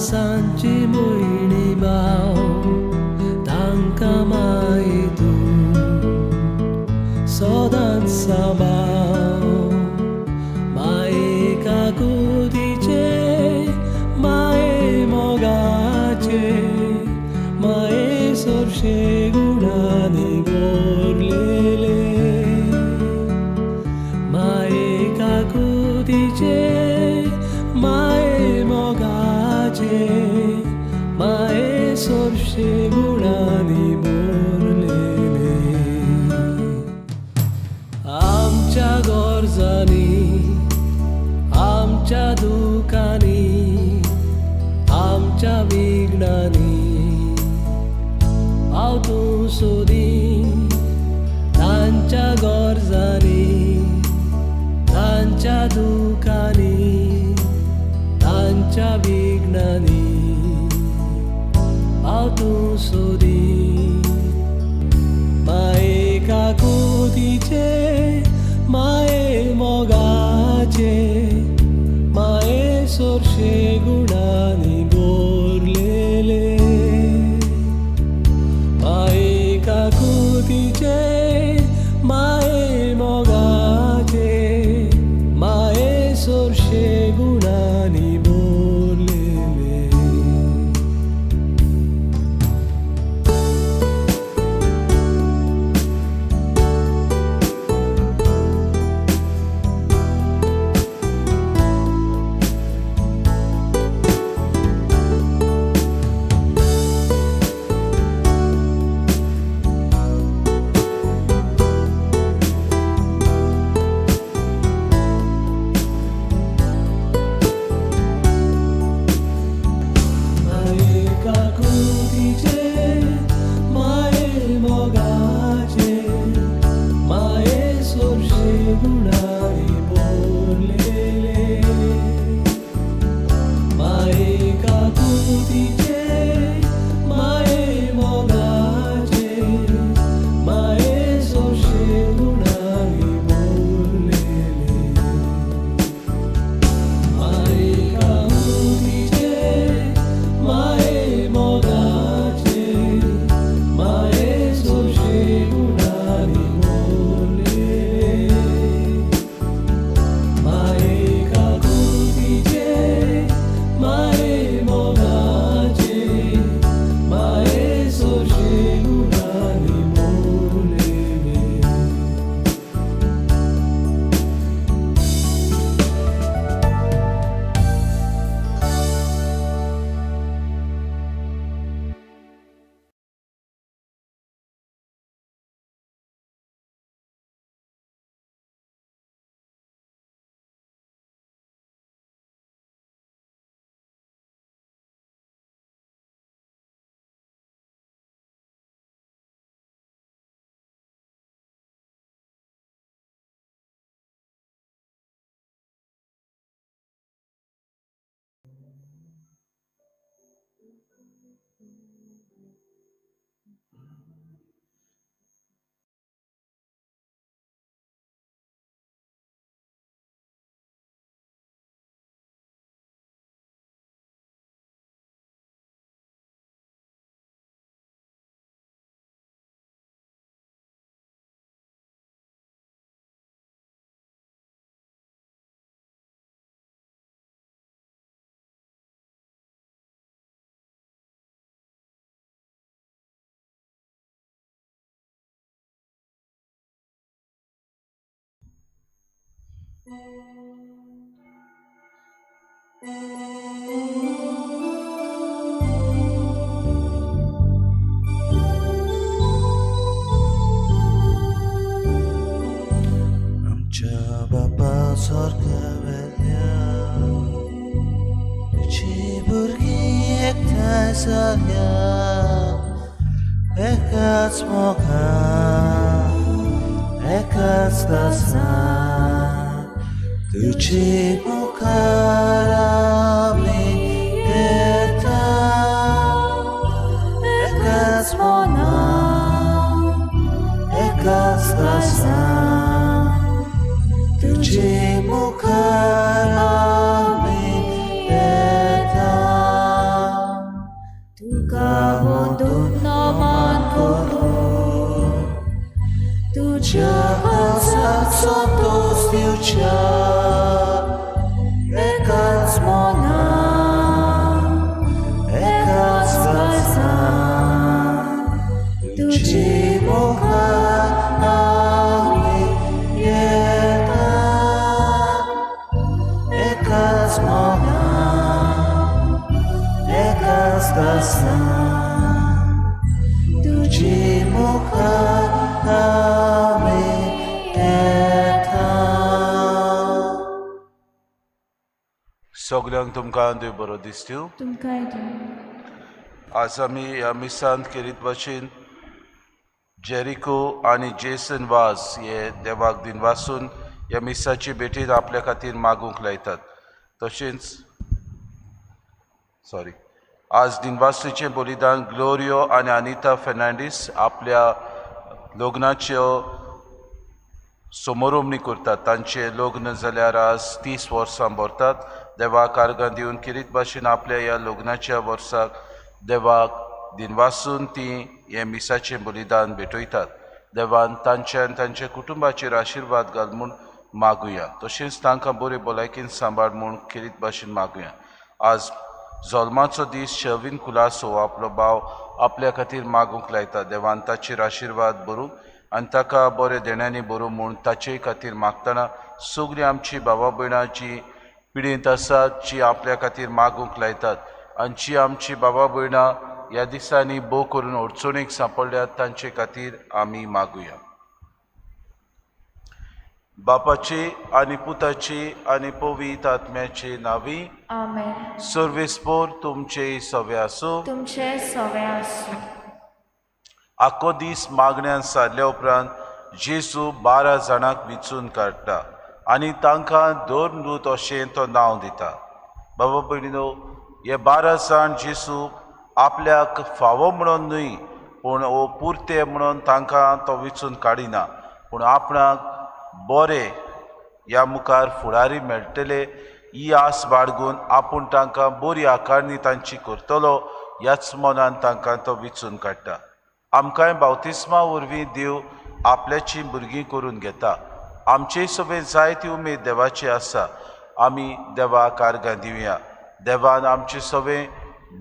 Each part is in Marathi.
सांची मोहिनी भाव तांकां मायेतूं सदांच सांबाळ माये काकुतीचे माये मोगाचे माये सोरशे गुणांनी भरलेले माये काकुतीचे माये मोगाचे माये सोरशे गुणांनी भरलेले आमच्या गरजांनी आमच्या दुखांनी आमच्या विघ्नांनी हांव तूं सोदीं तांच्या गरजांनी तांच्या दुखांनी तांच्या विघ्नांनी हांव तूं सोदीं माये काकुतीचे माये मोगाचे माये सोरशे गुणांनी भरलेले माये काकुतीचे माये मोगाचे माये सोरशे गुणांनी भरलेले आमच्या बापा स्वर्गावेल्या तुझी भुरगीं एकठांय जाल्या एकाच मोगान एकाच दासान तुझे मुखार आमी येता एकाच मनान एकाच दासान तुझे मुखार आमी येता घसघसा तुझी मुखार आमी येता. सगल्यांक तुमकां देव बरो दीस दिवं. तुमकांय आज आमी ह्या मिसांत केरीत भाशेन जेरिको आनी जेसन वाज हे देवाक दिनवासून ह्या मिसाची भेटीन आपल्या खातीर मागूंक लायतात. तशेंच आज दिनवासूचें बलिदान ग्लोरियो आनी अनिता फेर्नांडीस आपल्या लग्नाच्यो समारोपणी करतात. तांचे लग्न जाल्यार आज 30 वर्सां भरतात. देवाक आर्गां दिवन किरीत भाशेन आपल्या ह्या लग्नाच्या वर्साक देवाक दिनवासून ती हे मिसाचें बलिदान भेटयतात. देवान तांच्यान तांच्या कुटुंबाचेर आशिर्वाद घाल म्हूण मागुया. तशेंच तांकां बरे भलायकेन सांबाळ म्हूण किरीत भाशेन मागुया. आज जल्माचो दीस शर्विन कुलासो आपलो भाव आपल्या खातीर मागूंक लायता. देवान ताचेर आशिर्वाद भरूंक आनी ताका बरे देण्यांनी भरूं म्हूण ताचे खातीर मागतना सगळीं आमची भावा भयणां जी पिडींत आसात, जी आपल्या खातीर मागूंक लायतात आनी जी आमची भावा भयणां ह्या दिसांनी भोव करून अडचणीक सांपडल्यात तांचे खातीर आमी मागुया. बापाची आनी पुताची आनी पवित्र आत्म्याची नांवी. आमेन. सर्वेस्पोर तुमचे सवे आसूं. तुमचे सवे आसूं. आख्खो दीस मागण्यांत सारल्या उपरांत जेजू 12 जाणांक विचून काडटा आनी तांकां दोरनूत अशें तो नांव दिता. बाबा भयणीनो, हे 12 जाण जेजू आपल्याक फावो म्हणून न्हय पूण ओ पुरते म्हणून तांकां तो विचून काडिना, पूण आपणाक बरे ह्या मुखार फुडारी मेळटले ही आस बाळगून आपूण तांकां बरी आकारणी तांची करतलो ह्याच मनान तांकां तो विचून काडटा. आमकांय बावतिस्मा वरवीं देव आपल्याची भुरगीं करून घेता. आमचे सगळे जायती उमेद देवाची आसा. आमी देवाक आर्गां दिवया. देवान आमचे सगळे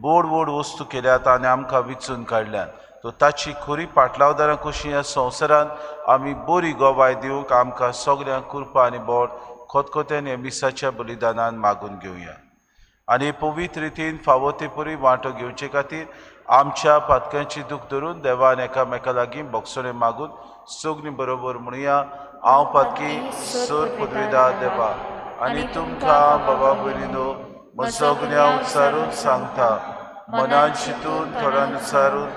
बोड बोड वस्तू केल्यात आनी आमकां विचून काडल्यात. तो ताची खरी पाटलावदारां कशीं ह्या संवसारांत आमी बरी गोवाय दिवंक आमकां सगल्यांक कृपा आनी बोड खतखत्यान हे मिसाच्या बलिदानान मागून घेवया. आनी पवित्र रितीन फावो ते परी वांटो घेवचे खातीर आमच्या पातकांची दूख धरून देवान एकामेका लागीं बोगसणे मागून सगळीं बरोबर म्हणुया. हांव पातकी सोर पदवेदार देवा आनी तुमकां बाबा भयणीनो म्हज्या सगळ्या उत्सारून सांगता, मनान चिंतून थोड्यान उत्सारून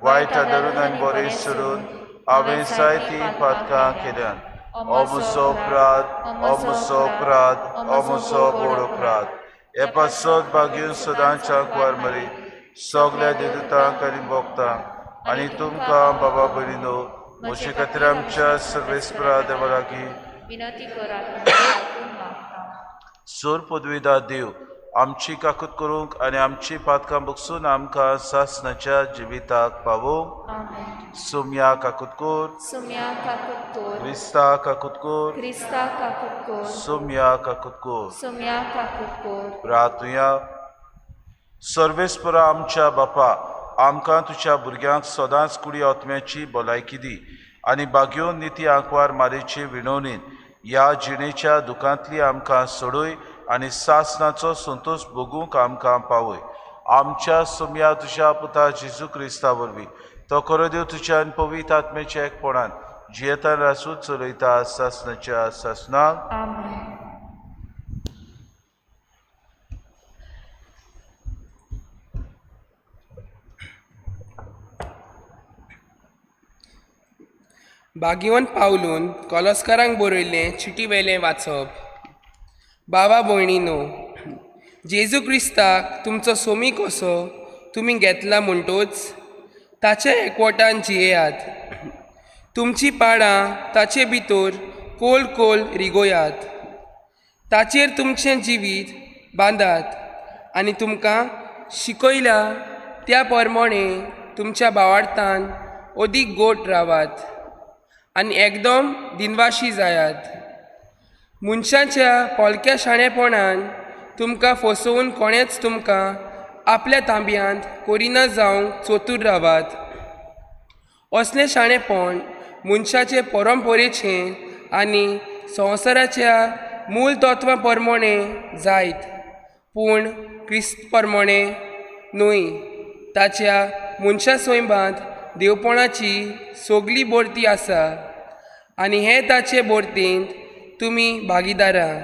वायट आदरून आनी बरें सोडून हांवें जायतीं पातकां केल्यान. हो म्हजो अपराध, हो म्हजो अपराध, हो म्हजो व्हड अपराध. हे पासत भाग्यून सदांच्या कुवार मरी सगळ्या देदूतांक आनी भोगतांक आनी तुमकां बाबा भयणीनो म्हजे खातीर आमच्या सर्वेस्परा देवा लागीं विनंती करात. सोर पदवीदार देव आमची काकूत करूंक आनी आमची पातकां बगसून आमकां सासणाच्या जिविताक पावोवंक. आमेन. सोम्या काकूत कोर. सोम्या काकूत कोर. क्रिस्ता काकूत कोर. क्रिस्ता काकूत कोर. सोम्या काकूत कोर. सोम्या काकूत कोर. प्रार्थुया. सर्वेस्परा आमच्या बापा, आमकां तुज्या भुरग्यांक सदांच कुडी आत्म्याची भलायकी दी आनी बागयोन निती आंकवार मारेचे विणवणेन ह्या जिणेच्या दुखांतली आमकां सोडूय आनी सासणाचो संतोश भोगूंक आमकां पावय. आमच्या सोम्या तुज्या पुता जेजू क्रिस्ता वरवीं तो खरो देव तुज्या आनी पवित्र आत्म्याच्या एकपणान जियेतान रासून चलयता सासणाच्या सासणाक. आमेन. बागीवन पावलून कॉलस्कारांक बरयल्लें चिटी वेलें वाचप. बाबा भयणीनो, जेजू क्रिस्ताक तुमचो सोमी कसो तुमी घेतला म्हणटोच ताच्या एकवटान जियेयात. तुमची पाडां ताचे भितर कोल कोल रिगोयात. ताचेर तुमचें जिवीत बांदात आनी तुमकां शिकयला त्या प्रमाणे तुमच्या भावार्थान अदीक गोट रावात आनी एकदम दिनवाशी जायात. मनशाच्या पोलक्या शाणेपणान तुमकां फसोवन कोणेच तुमकां आपल्या तांब्यांत कोरिना जावंक चतूर रावात. असलें शाणेपण मनशाचे परंपरेचें आनी संवसाराच्या मूल तत्वां प्रमाणे जायत, पूण क्रिस्त प्रमाणे न्हय. ताच्या मनशा सोयंबांत देवपणाची सोगली बोरती आसा आनी हे ताचे बोरतेंत तुमी भागीदारां.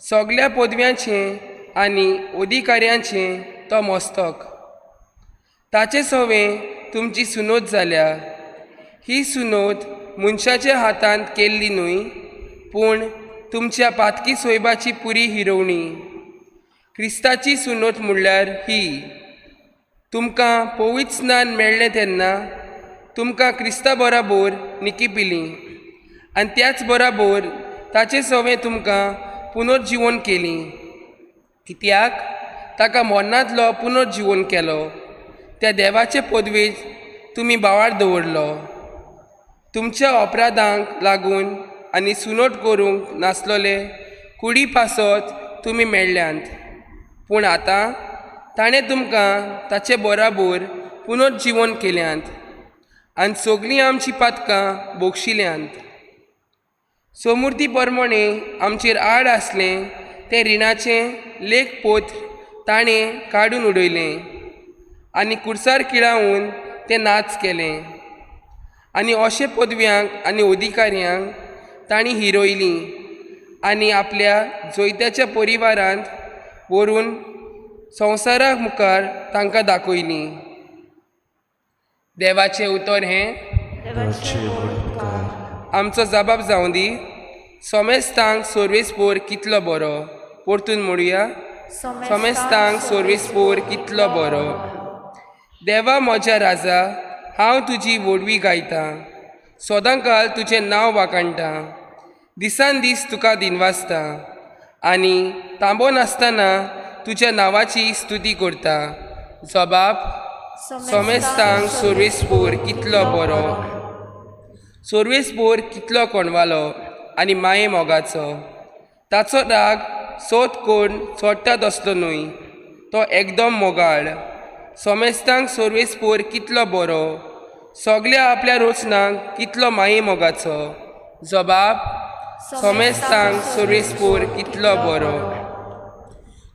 सगळ्या पदव्यांचें आनी अधिकाऱ्यांचें तो मस्तक. ताचे सवें तुमची सुनोद जाल्या. ही सुनोद मनशाच्या हातांत केल्ली न्हय, पूण तुमच्या पातकी सोयबाची पुरी हिरोवणी. क्रिस्ताची सुनोद म्हणल्यार ही. तुमकां पवित्र स्नान मेळ्ळें तेन्ना तुमकां क्रिस्ता बराबर निकिपिली आनी त्याच बराबर ताचे सवें तुमकां पुनर्जीवन केली. कित्याक ताका मरणांतलो पुनर्जीवन केलो. त्या देवाचे पदवेंत तुमी बावार दवरलो. तुमच्या अपराधांक लागून आनी सुनोट करूंक नासलोले कुडी पासत तुमी मेळ्ळ्यांत, पूण आतां ताणें तुमकां ताचे बराबर पुनर्जीवन केल्यांत आनी सगळीं आमचीं पातकां बोगशिल्यांत. समृद्धी प्रमाणे आमचेर आड आसलें तें रिणाचें लेखपोत ताणें काडून उडयलें आनी कुर्सार किळावून तें नाच केलें. आनी अशे पदव्यांक आनी अधिकाऱ्यांक तांणी हिरोयलीं आनी आपल्या जोयत्याच्या परिवारांत व्हरून संवसारा मुखार तांकां दाखयलीं. देवाचें उतर हें देवाचे उपकार. आमचो जबाब जावं दी. सोमेस्तांक सोर्वेस्पोर कितलो बरो. परतून म्हणुया, सोमेस्तांक सोर्वेस्पोर कितलो बरो. देवा म्हज्या राजा, हांव तुजी वडवी गायतां. सदांकाल तुजें नांव वाखाणटां. दिसान दीस तुका दिनवासता आनी तांबो नासतना तुज्या नांवाची स्तुती करता. जबाब सोमेस्तांक सोर्वेस्पोर कितलो बरो. सोर्वेस्पोर कितलो कोणवालो आनी माये मोगाचो. ताचो राग सोत कोण चोडटा तसलो न्हय, तो एकदम मोगाळ. सोमेस्तांक सोर्वेस्पोर कितलो बरो. सगळ्या आपल्या रोचनांक कितलो माये मोगाचो. जबाब सोमेस्तांक सोर्वेस्पोर कितलो बरो.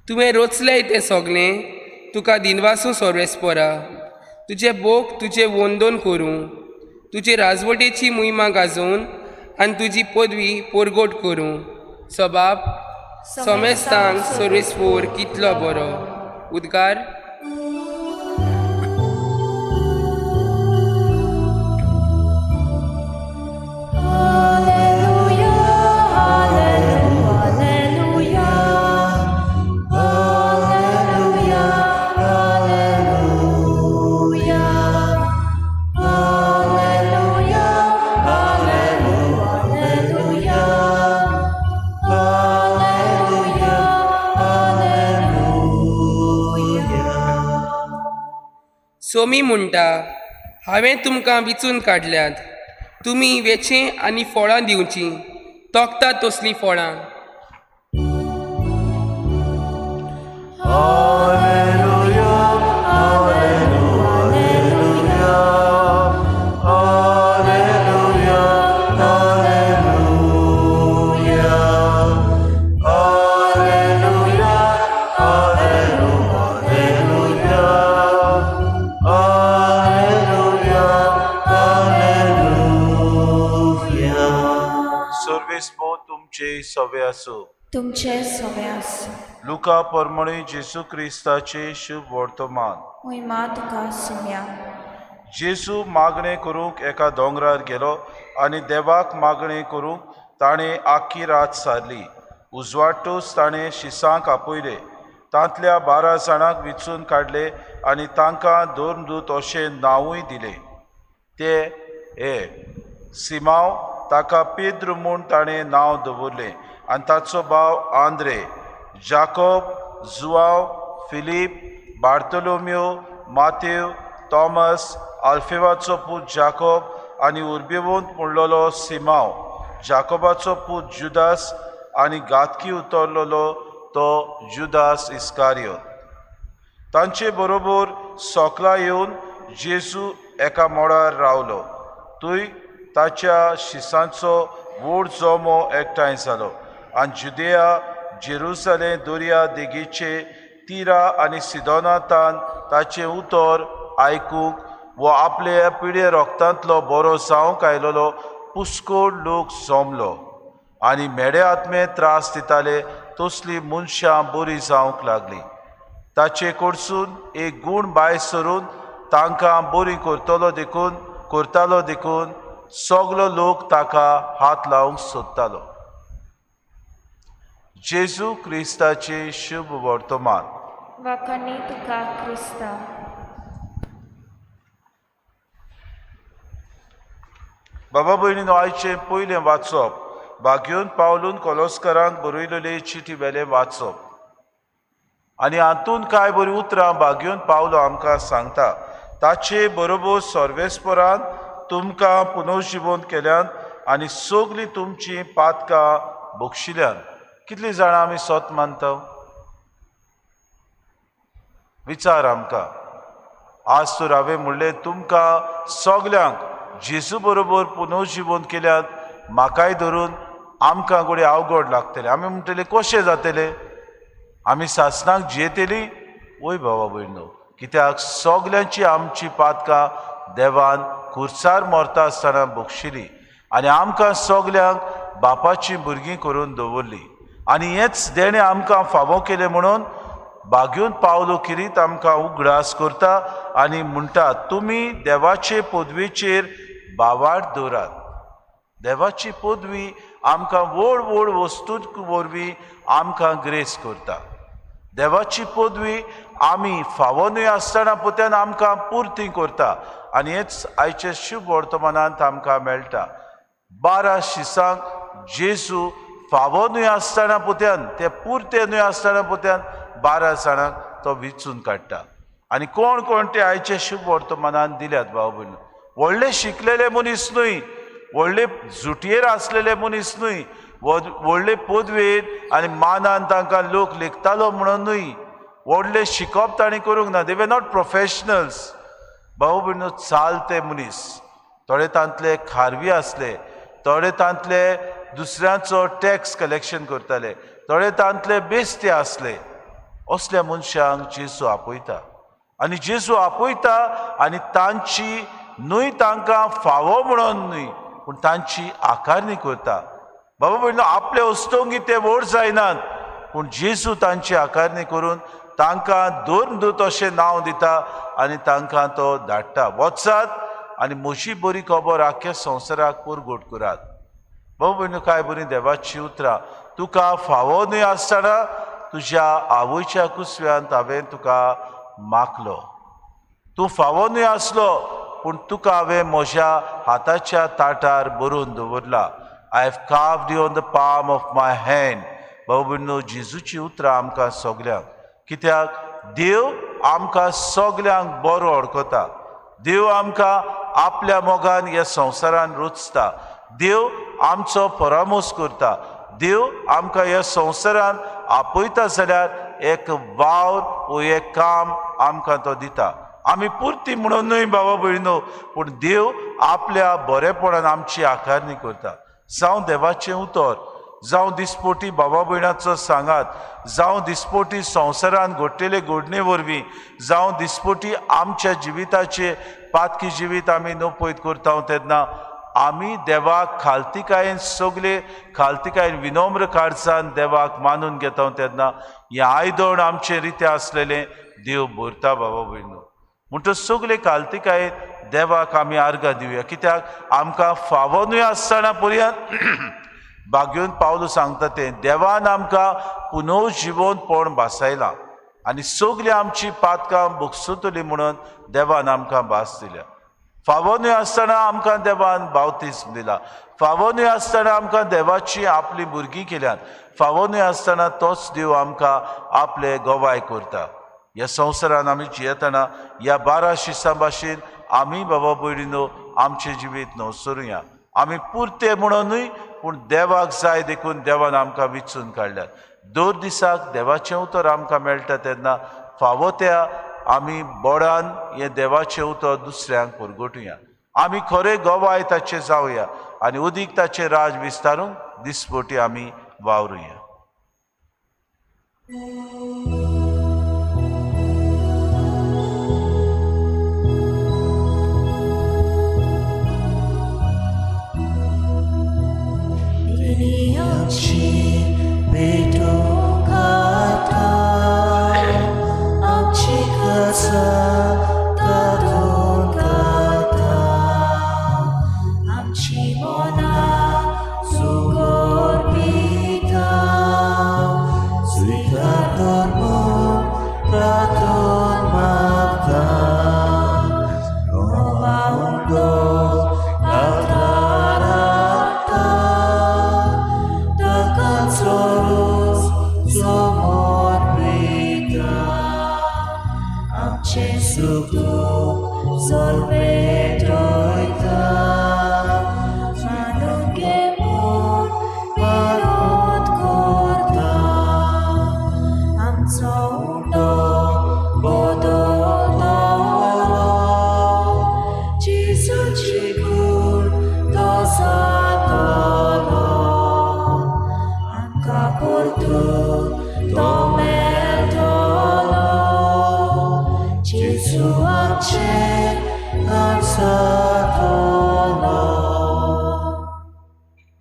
तुवें रोचलें तें सगळें तुका दिनवासू सोर्वेस्पोरा. तुजे बोक तुजे वंदन करूं, तुजे राजवटेची मोहिमा गाजोवन आनी तुजी पदवी पोरगोट करूं. जबाब सोमेस्तांक सोर्वेस्पोर कितलो बरो. उद्गार. सोमी म्हणटा, हांवें तुमकां विचून काडल्यात. तुमी वेचें आनी फळां दिवचीं, तोखता तसलीं फळां. सोर्वेस्पो तुमचे सवे आसूं. तुमचे सवे आसूं. लुका परमणी जेसू क्रिस्ताचे शुभ वर्तमान. महिमा तुका सुम्या. जेसू मागणें करूंक एका दोंगरार गेलो आनी देवाक मागणें करूंक ताणें आख्खी रात सारली. उजवाडटूच ताणें शिसांक आपयले. तांतल्या 12 जाणांक विचून काडले आनी तांकां दोन दूत अशें नांवूय दिलें. ते हे सिमांव, ताका पेद्र म्हूण ताणें नांव दवरलें, आनी ताचो भाव Andre, Jacob, Joao, Philip, Bartolomeu, Mateus, Thomas, आल्फेवाचो पूत जाकोब आनी उर्बेवंत म्हणलोलो सिमांव, जाकोबाचो पूत जुदास आनी गातकी उतरलोलो तो जुदास इस्कारियोत. तांचे बरोबर सोकला येवन जेजू एका मोडार रावलो. थंय ताच्या शिसांचो व्हड जोमो एकठांय जालो आनी जुदेया, जेरुसलेम दर्या देगेचे तिरा आनी सिदोनातान ताचे उतर आयकूंक वो आपल्या पिळे रोगतांतलो बरो जावंक आयलोलो पुस्कोळ लोक जमलो आनी मेडे आत्मे त्रास दिताले तसली मनशां बरी जावंक लागली. ताचे कडसून एक गूण भायर सरून तांकां बरी करतालो देखून सगलो लोक ताका हात लावंक सोदतालो. जेजू क्रिस्ताचे शुभ वर्तमान. वखणी तुका क्रिस्ता. बाबा भयणीनो, आयचें पयलें वाचप भाग्योन पावलून कोलोस्करांक बरयलेली चिटी वेलें वाचप आनी हातूंत कांय बरीं उतरां भाग्योन पावलो आमकां सांगता. ताचे बरोबर सर्वेस्परान तुमकां पुनर्जिवन केल्यान आनी सगलीं तुमचीं पातकां बक्षिल्ल्यान. कितलीं जाणां आमी सोत मानता? विचार आमकां. आज तर हांवें म्हणलें तुमकां सगल्यांक जेजू बरोबर पुनर्जिवन केल्यान म्हाकाय धरून आमकां घोडे अवघड लागतलें. आमी म्हणटले कशें जातलें? आमी सासणाक जियेतलीं? वय बाबा भयणो, कित्याक सगल्यांची आमची पातकां देवान खुर्सार मरता आसतना बक्षिली आनी आमकां सगल्यांक बापाचीं भुरगीं करून दवरली आनी हेंच देणें आमकां फावो केलें म्हणून भाग्योन पावलो किरीत आमकां उगडास करता आनी म्हणटा तुमी देवाचे पदवेचेर बावाड दवरात. देवाची पदवी आमकां व्हड व्हड वस्तूंक वरवीं आमकां ग्रेस करता. देवाची पदवी आमी फावो न्हय आसतना पोत्यान आमकां पुर्ती करता आनी हेंच आयचे शुभ वर्तमानांत आमकां मेळटा. 12 शिसांक जेजू फावो न्हय आसतना पोत्यान ते पुर्ते न्हय आसतना पोत्यान 12 जाणांक तो विचून काडटा. आनी कोण कोण ते आयचे शुभ वर्तमानांत दिल्यात भाव भयण? व्हडले शिकलेले मनीस न्हय, व्हडले जुटयेर आसलेले मनीस न्हय, व्हडले पदवेन आनी मानान तांकां लोक लेखतालो म्हणून न्हय, व्हडले शिकप तांणी करूंक ना. दे वर नॉट प्रोफेशनल्स. भाऊ भयणो, चालते मनीस. थोडे तांतले खारवी आसले, थोडे तांतले दुसऱ्यांचो टॅक्स कलेक्शन करताले, थोडे तांतले बेस्ते आसले. असल्या मनशांक जेजू आपयता आनी जेजू आपयता आनी तांची न्हय तांकां फावो म्हणून न्हय पूण तांची आकारणी करता. बाबा भयणो, आपले वस्तोंगी ते व्हड जायनात पूण जेजू तांची आकारणी करून तांकां दोन दूत अशें नांव दिता आनी तांकां तो धाडटा, वचात आनी म्हजी बरी खबर आख्या संवसाराक पुरगोट करात. बाबा भयणो, काय बरी देवाची उतरां. तुका फावो न्हय आसतना तुज्या आवयच्या कुसव्यांत हांवें तुका मागलो. तूं फावो न्हय आसलो पूण तुका हांवें म्हज्या हाताच्या ताटार बरोवन दवरला. I have carved you on the palm of my hand. बाबा भयणो, जेजूची उतरां आमकां सगल्यांक. कित्याक देव आमकां सगल्यांक बरो वळखता. देव आमकां आपल्या मोगान ह्या संवसारान रुचता. देव आमचो परामोस करता. देव आमकां ह्या संवसारान आपयता जाल्यार एक वावर वो एक काम आमकां तो दिता. आमी पुर्ती म्हणून न्हय बाबा भयणो, पूण देव आपल्या बरेपणान आमची आकारणी करता. जावं देवाचें उतर, जावं दिसपोटी बाबा भयणाचो सांगात, जावं दिसपोटी संवसारान घडटले घडणे वरवीं, जावं दिसपोटी आमच्या जिविताचे पातकी जिवीत आमी नपयत करता तेन्ना आमी देवाक खालतीकायेन सगळे खालतीकायेन विनम्र काळजान देवाक मानून घेता तेन्ना हें आयदण आमचें रित्या आसलेलें देव भरता बाबा भयणो. म्हणटच सगळे खालतीकायेन देवाक आमी आर्गां दिवया. कित्याक आमकां फावो न्हय आसतना पर्यंत भाग्योन पावलो सांगता तें देवान आमकां पुनर्जिवनपण भासायलां आनी सगलीं आमची पातकां भोगसतलीं म्हणून देवान आमकां भास दिल्या. फावो न्हय आसतना आमकां देवान बावतिस्म दिला. फावो न्हय आसतना आमकां देवाची आपली भुरगीं केल्यात. फावो न्हय आसतना तोच देव आमकां आपले गोवाय करता. ह्या संवसारान आमी जियेतना ह्या 12 शिसां भाशेन आमी बाबा भयणीनो आमचें जिवीत न्हवसरुया. आमी पुर्ते म्हणून न्हय पूण देवाक जाय देखून देवान आमकां विचून काडल्यात. दर दिसाक देवाचें उतर आमकां मेळटा तेन्ना फावो त्या आमी बोडान हें देवाचें उतर दुसऱ्यांक परगटुया. आमी खरें गोवाय ताचें जावया आनी उदीक ताचें राज विस्तारूंक दिसपोटी आमी वावरुया. आसा तातूंत खाता आमची मनां सुगोर पिता स्वीकार कर म्हूण प्रार्थना मागता रोमाउंडो आदाराता ताका चोरूस समोर पिता आमचे सुख सोर्बेत रोयता मानून घे म्हूण पारोत करता आमचो उंडो बदलता जेजूची कूड तो जातलो आमकां परतून तो मेळटलो जेजू आमचे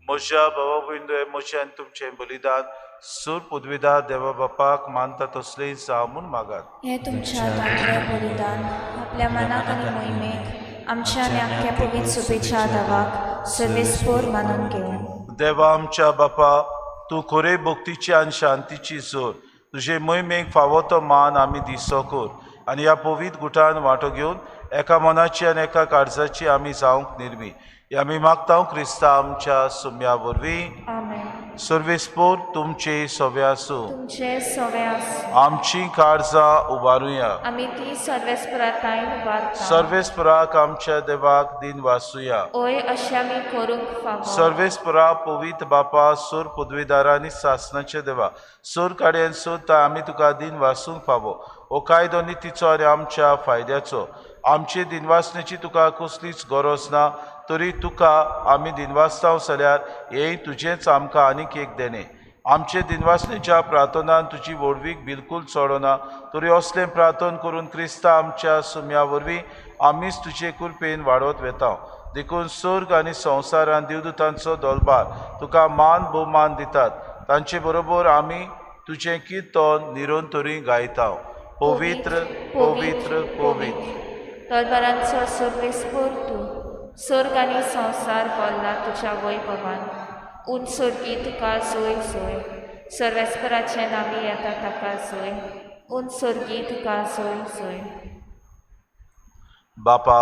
म्हज्या भावा भयणींनो म्हजें तुमचें बलिदान सूर पदवीदार देवा बापाक मानता तसलें जावं म्हूण मागात हे तुमच्या दांतलें बलिदान आपल्या मनाक आनी मोहिमेक आमच्या आनी आख्ख्या पवित्र सुबेच्या देवाक सर्वेस्पोर मानून घेवन देवा आमच्या बापा तूं खरे भक्तीची आनी शांतीची जोर तुजे मोहिमेक फावो तो मान आमी दिसो कर आनी ह्या पवित्र गुटान वांटो घेवन एका मनाची आनी एका काळजाची आमी जावंक निर्मी हे आमी मागता क्रिस्ता आमच्या सुम्या वरवीं आमेन सर्वेस्पोर तुमचे सवे आसूं तुमचे सवे आसूं आमची काळजां उबारुया आमी ती सर्वेस्पराताय उबारता सर्वेस्पराक आमच्या देवाक दिन वासुया ओय अशें आमी करूंक फावो सर्वेस्परा पवित्र बापा सूर पदवीदारांनी सासनाचे देवा सूर काड्यान सोदता आमी तुका दिन वासूंक फावो हो कायदो नितीचो आनी आमच्या फायद्याचो आमचे दिनवासनेची तुका कसलीच गरज ना तरी तुका आमी दिनवासतांव जाल्यार हें तुजेंच आमकां आनीक एक देणे आमचे दिनवासनेच्या प्रार्थनान तुजी वडवीक बिलकूल चोडना तरी असलें प्रार्थन करून क्रिस्ता आमच्या सुम्या वरवीं आमीच तुजे कृपेन वाडत वेता देखून स्वर्ग आनी संवसारांत देवदूतांचो दोलबार तुका मान भोवमान दितात तांचे बरोबर आमी तुजें किर्तन निरंतरी गायता पवित्र पवित्र पवित्र दोलबारांचो सर्वेस्पोर तूं स्वर्ग आनी संवसार भरला तुज्या वैभवान उंच सर्गी तुका जोय जोय सर्वेस्पराचें नामी येता ताका जोय उंच सर्गी तुका जोय जोय बापा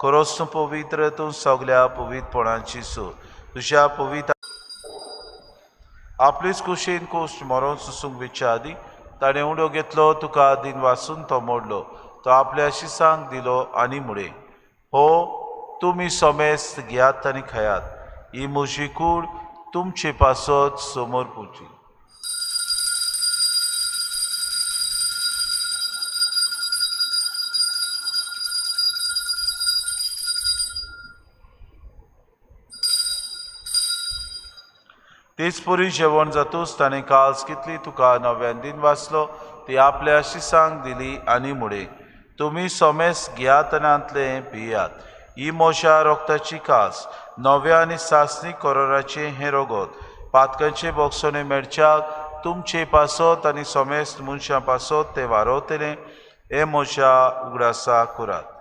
खरोच तूं पवित्र तूं सगल्या पवित्रपणाची सो तुज्या पवित्र आपलीच कुशीन कुश्ट मरोन सुसूंक विच्या आदी ताणें उडो घेतलो तुका दिन वासून तो मोडलो तो आपल्या शिसांक दिलो आनी मुडे हो तुमी सोमेस्त घेयात आनी खयात ही म्हजी कूड तुमचे पासत समोर पुजी तेच परी जेवण जातूच ताणें काल्स कितली तुका नव्यान दिन वाचलो ती आपल्या शिसांक दिली आनी मुडे तुमी सोमेस घेयात आनी आंतले पियात ही मोशा रोगताची कास नव्या आनी सासणी कोरोराचें हें रोगोत पातकांचे बोगसोने मेळच्याक तुमचे पासत आनी सोमेस्त मनशां पासत ते वारोतले हे मोशा उगडासा करात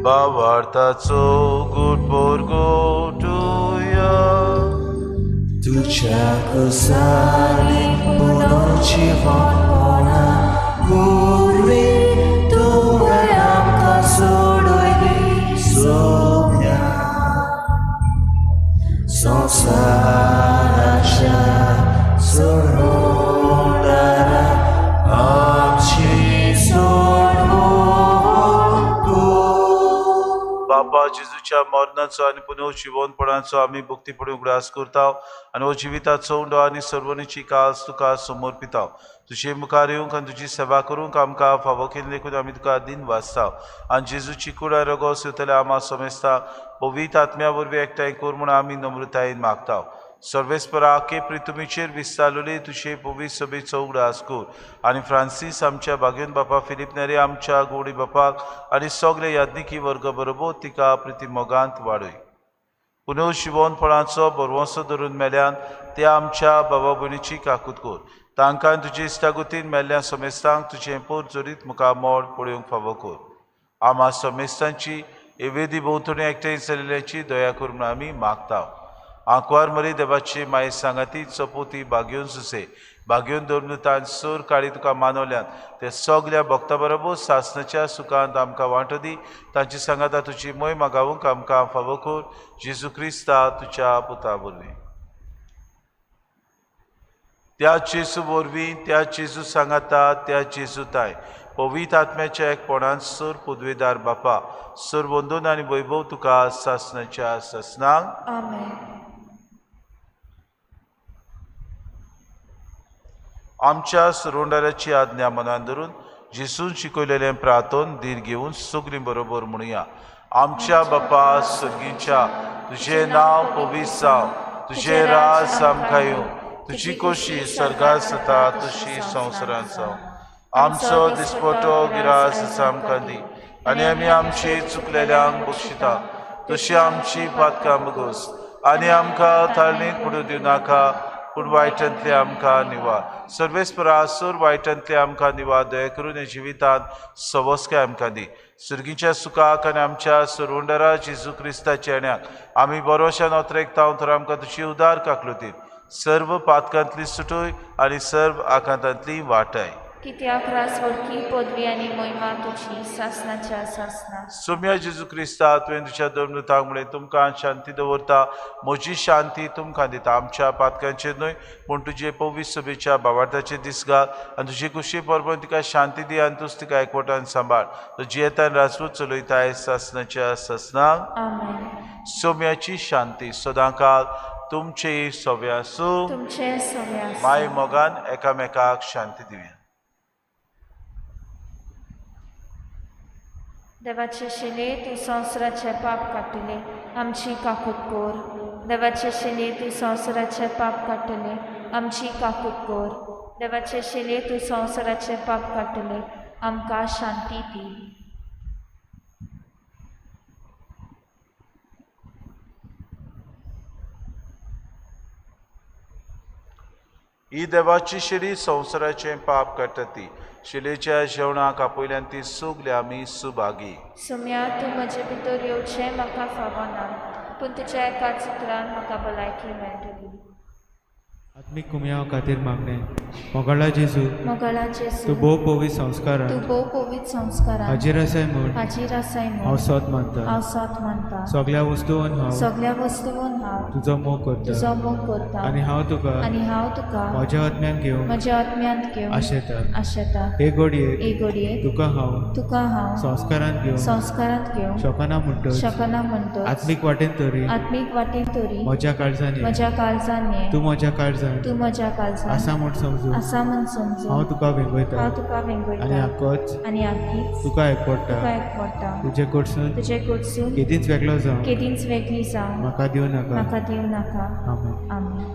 Bavartaco good borgotuja तुझ्या कुसारी पुनोची वापना गुरवी तुवें आमकां सोडली सोम्या संवसाराच्या सोडोंडारा आमची बापा जेजूच्या मरणाचो आनी पुनव जिवनपणाचो आमी भक्तीपणे उगडास करता आनी हो जिविताचो उंडो आनी सर्वणीची कास तुका समर्पिता तुजे मुखार येवंक आनी तुजी सेवा करूंक आमकां फावो केले देखून आमी तुका दिन वाचता आनी जेजूची कुडा रगो सेवतले आमा समेस्ता पवित्र आत्म्या वरवीं एकठांय कर म्हूण आमी नम्रतायेन मागता सर्वेस्परा के प्रितुमीचेर विस्तारलोली तुझे पवित्र सभेचो उगडास कर आनी फ्रांसीस आमच्या बागेन बापा फिलिप नेरे आमच्या गोडी बापाक आनी सगळे यादनिकी वर्ग बरोबर तिका प्रिती मोगांत वाडय. पुनर्शिवणपणाचो बरवंसो धरून मेल्यान त्या आमच्या बाबा भयणीची काकूत कर. तांकां तुजे इश्टागुतीन मेल्ल्या समेस्तांक तुजें पोट जोरीत मुखार मोड पळोवंक फावो कर. आम्हा समेस्तांची एवेदी भोंवतणी एकठांय जाल्ल्याची दया कर म्हूण आमी मागता. आंकवार मरी देवाची माये सांगाती चपोती बागेवन सुसे बागेवन दवरून सोर काळी तुका मानवल्यान ते सगल्या भक्तां बरोबर सासणाच्या सुखांत आमकां वांटो दी. तांची सांगाता तुजी मोय मागावूंक आमकां फावो कर. जेजू क्रिस्ता तुज्या पुता वरवीं. त्या जेजू वरवीं त्या जेजू सांगाता त्या जेजू ताय पवित्र आत्म्याच्या एकपणान सोर पदवेदार बापा सोर वंदन आनी वैभव तुका सासणाच्या सासणांक. आमेन. आमच्या सुरोंडाऱ्याची आज्ञा मनान धरून जेसून शिकयलेलें प्रार्थन धीर घेवन सगळीं बरोबर म्हणुया. आमच्या बापा सर्गीच्या तुझें नांव पवित्र जावं. तुझें राज आमकां येवं. तुजी खोशी स्वर्गांत जाता तशी संवसारांत जावं. आमचो दिसपटो गिरास आमकां दी आनी आमी आमची चुकलेल्यांक बक्षिता तशी आमची पातकां बगोस आनी आमकां ताळणेक पडूं दिवं नाका पूण वायटांतले आमकां निवार. सर्वेस्परा सोर वायटांतले आमकां निवार. दया करून हे जिवितांत सवस्काय आमकां दी. सुर्गीच्या सुखाक आनी आमच्या सुरवंडरा जेजू क्रिस्ताच्या येण्याक आमी बरोशान ओतरेकता तर आमकां तुजी उदार काकलुती सर्व पातकांतली सुटोय आनी सर्व आकांतांतली वाटाय. कित्याक रासवडकी पदवी आनी महिमा तुजी सासणाच्या सासना. सोम्या जेजू क्रिस्ता तुवें तुज्या दमनुतांक म्हळें तुमकां शांती दवरता म्हजी शांती तुमकां दिता. आमच्या पातकांचेर न्हय पूण तुजे पवित्र सभेच्या भावार्थाचेर दीस घाल आनी तुजी खुशी परबन तिका शांती दी आनी तूं तिका एकवटान सांबाळ. तुजी येतान राजपूत चलयताय सासणाच्या सासनाक. आमेन. सोम्याची शांती सदांकाळ तुमचे सव्या आसूं. तुमचे सगळे माय मोगान एकामेकाक शांती दिवया. देवाचे शेले तूं संवसाराचे पाप काडटले आमची काकूत कोर. देवाचे शेले तूं संवसाराचे पाप काडटले आमची काकूत कोर. देवाचे शेले तूं संवसाराचे पाप काडटले आमकां शांती दी. ही देवाची शिरी संवसाराचे पाप काडटा ती. शिलेच्या जेवणाक आपयल्यान ती सुगले आमी सुभागी. सुम्या तूं म्हजे भितर येवचें म्हाका फावो ना पूण तुज्या एकाच उतरान म्हाका भलायकी मेळटली. आत्मीक कुमयां खातीर मागणें. मोगाळा जेजू मोगाळा जेजू तूं भोव पवित्र संस्कारान तूं भोव पवित्र संस्कारान हाजीर आसाय म्हूण हाजीर आसाय हांव म्हूण सोत मानता. हांव साथ मानता. सगल्या वस्तूंत हांव सगल्या वस्तूंत हांव तुजो मोग तुजो करता मोग करता आनी हांव तुका आनी हांव तुका म्हज्या आत्म्यान घेवन म्हज्या आत्म्यांत घेवन आशेता. आशेता. हे घडयेक एक घडये तुका हांव संस्कारांत घेवन शोकना म्हणटच शकना म्हणटो आत्मीक वाटेन तरी आत्मीक वाटेन तरी म्हज्या काळजांनी म्हज्या काळजान ये. तूं म्हज्या काळजान तूं म्हज्या काळजान आसा म्हूण समजू आसा म्हूण समजू. हांव तुका वेंगयता हांव तुका आनी वेंगयता आक्कोच आनी आगीच तुका एकवडटा. तुका एकवडटा. तुजे कडसून तुजे कडसून केदींच वेगळो जावं केदींच वेगळी जावं म्हाका दिवं नाका. म्हाका दिवं नाका. आमेन. आमेन.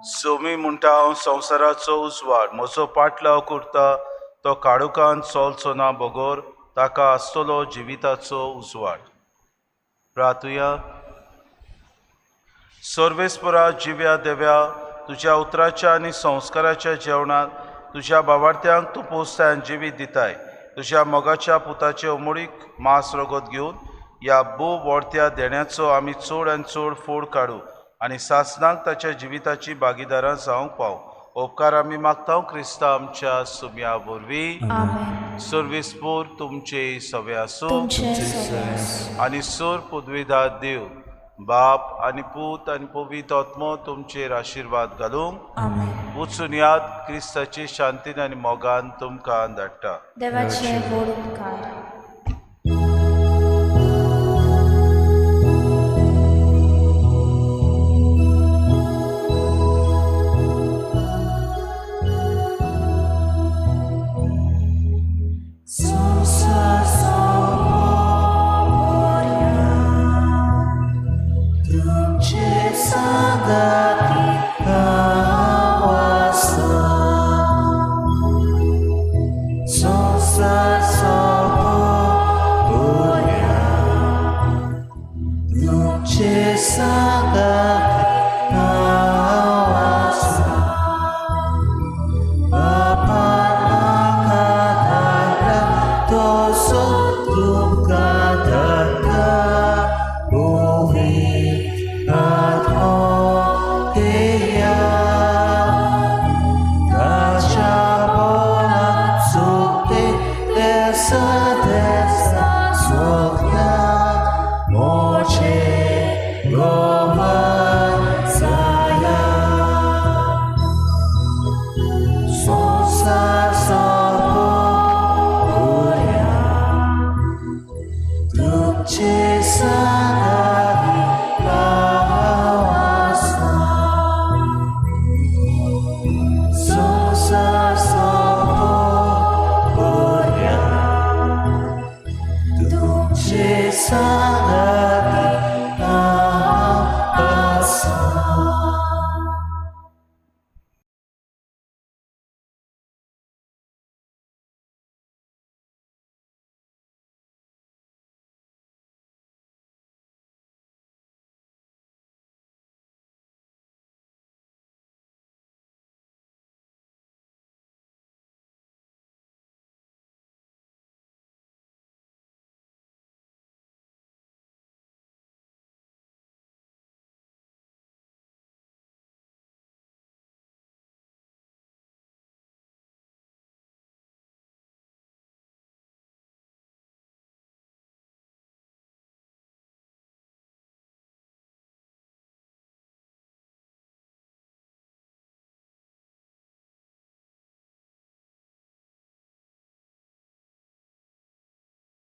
सोमी म्हणटा हांव संवसाराचो उजवाड म्हजो पाटलाव करता तो काळुकान चलचो ना बगोर ताका आसतलो जिविताचो उजवाड. प्रार्थुया. सर्वेस्परा जिव्या देव्या तुज्या उतराच्या आनी संस्काराच्या जेवणात तुज्या बावार्थ्यांक तूं पोसताय जिवीत दिताय. तुज्या मोगाच्या पुताचे उमळीक मास रगत घेवन ह्या वर्त्या देण्याचो आमी चड आनी चड फोड काडू आनी सासणाक ताच्या जिविताची भागीदारां जावंक पाव. उपकार आमी मागता क्रिस्ता आमच्या सुम्या वरवीं. आमेन. सर्वेस्पोर तुमचे सवे आसूं तुमचे सगळे आनी सोर पदवीदार देव बाप आनी पूत आनी पवित्र आत्मो तुमचेर आशिर्वाद घालूंक. आमेन. वचून याद क्रिस्ताची शांतीन आनी मोगान तुमकां धाडटा. देवाचे गोड उपकार.